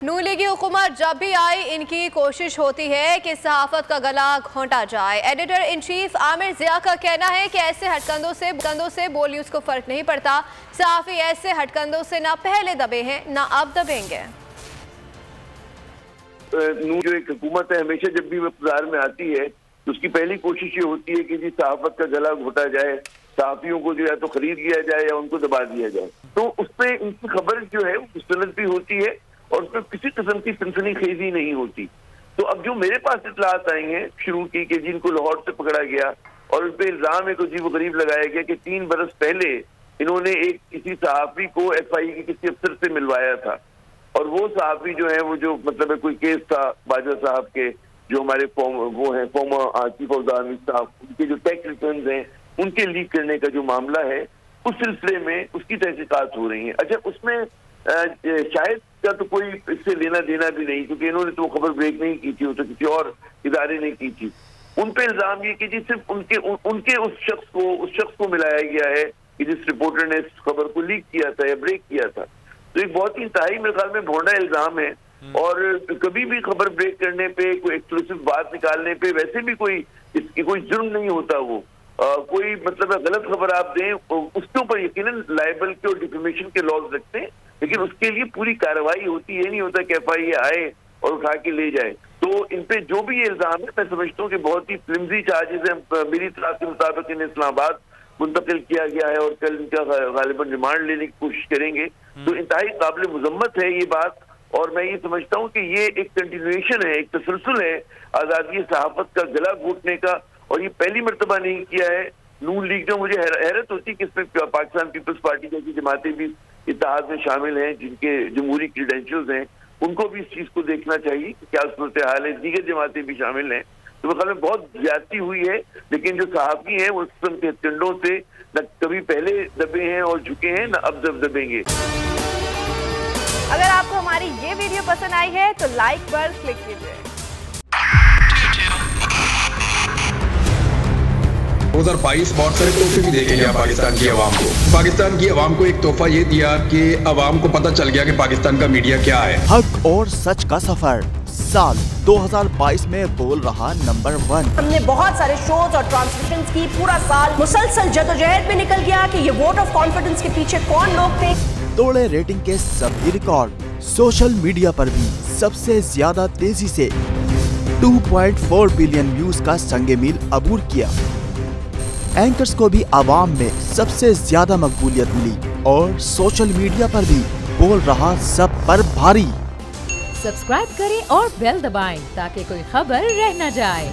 नून लीगी हुकूमत जब भी आई इनकी कोशिश होती है कि सहाफत का गला घोंटा जाए। एडिटर इन चीफ आमिर जिया का कहना है कि ऐसे हटकंदों से बोल न्यूज़ को फर्क नहीं पड़ता। सहाफ़ी ऐसे हटकंदों से ना पहले दबे हैं ना अब दबेंगे। नून जो एक हुकूमत है, हमेशा जब भी वो इक़्तिदार में आती है तो उसकी पहली कोशिश ये होती है कि जी सहाफत का गला घोटा जाए, सहाफियों को जो है तो खरीद लिया जाए या उनको दबा दिया जाए। तो उस पर इनकी खबर जो है वो मुस्तनद भी होती है और उसमें किसी किस्म की सनसनीखेज़ी नहीं होती। तो अब जो मेरे पास इतलात आई हैं शुरू की कि जिनको लाहौर से पकड़ा गया और उन पर इल्ज़ाम एक अजीब गरीब लगाया गया कि 3 बरस पहले इन्होंने एक किसी सहाफ़ी को FI के किसी अफसर से मिलवाया था और वो सहाफ़ी जो है वो जो मतलब है कोई केस था बाजा साहब के, जो हमारे former chief of the army साहब, उनके जो टैक्स रिटर्न्स हैं उनके लीक करने का जो मामला है उस सिलसिले में उसकी तहकीकात हो रही है। अच्छा, उसमें शायद का तो कोई इससे लेना देना भी नहीं, क्योंकि इन्होंने तो खबर ब्रेक नहीं की थी, वो तो किसी और इदारे ने की थी। उन पे इल्जाम ये कि जी सिर्फ उनके उस शख्स को मिलाया गया है कि जिस रिपोर्टर ने इस खबर को लीक किया था या ब्रेक किया था। तो एक बहुत ही इंतहाई मेरे ख्याल में भोंडा इल्जाम है और कभी भी खबर ब्रेक करने पे, कोई एक्सक्लूसिव बात निकालने पे वैसे भी कोई जुर्म नहीं होता। वो कोई मतलब गलत खबर आप दें उसके ऊपर यकीनन लाइबल के और डिफेमेशन के लॉज रखते हैं, लेकिन उसके लिए पूरी कार्रवाई होती है। नहीं होता कि FI आए और उठा के ले जाए। तो इन पे जो भी ये इल्जाम है मैं समझता हूँ कि बहुत ही फ्लिमजी चार्जेस हैं। मेरी इत्तला के मुताबिक इन्हें इस्लामाबाद मुंतकिल किया गया है और कल इनका गालिबन रिमांड लेने की कोशिश करेंगे। तो इंतहाई काबिल मुजम्मत है ये बात और मैं ये समझता हूँ कि ये एक कंटिन्यूएशन है, एक तसलसल है आज़ादी सहाफत का गला घोटने का, और ये पहली मरतबा नहीं किया है। नून लीग जो मुझे हैरत होती है कि इसमें पाकिस्तान पीपल्स पार्टी जैसी जमातें भी इत्तेहाद में शामिल हैं जिनके जमहूरी क्रीडेंशियल्स हैं, उनको भी इस चीज़ को देखना चाहिए कि क्या सूरत हाल है। दीगर जमातें भी शामिल हैं। तो मेरे ख्याल में बहुत ज्यादती हुई है, लेकिन जो सहाफ़ी हैं वो इस किस्म के हथकंडों से न कभी पहले दबे हैं और झुके हैं, न अब दबेंगे। अगर आपको हमारी ये वीडियो पसंद आई है तो लाइक पर क्लिक कीजिए। 2022 बहुत सारे तोहफे भी देके गया पाकिस्तान की आवाम को। पाकिस्तान की आवाम को एक तोहफा ये दिया कि आवाम को पता चल गया कि पाकिस्तान का मीडिया क्या है। हक और सच का सफर साल 2022 में बोल रहा नंबर 1। हमने बहुत सारे शोज और ट्रांसमिशंस की, पूरा साल मुसलसल जदोजहद में निकल गया कि ये वोट ऑफ कॉन्फिडेंस के पीछे कौन लोग थे। तोड़े रेटिंग के सभी रिकॉर्ड। सोशल मीडिया पर भी सबसे ज्यादा तेजी से 2.4 बिलियन व्यूज का संगे मील अबूर किया। एंकर्स को भी आवाम में सबसे ज्यादा मकबूलियत मिली और सोशल मीडिया पर भी बोल रहा सब पर भारी। सब्सक्राइब करें और बेल दबाएं ताकि कोई खबर रह न जाए।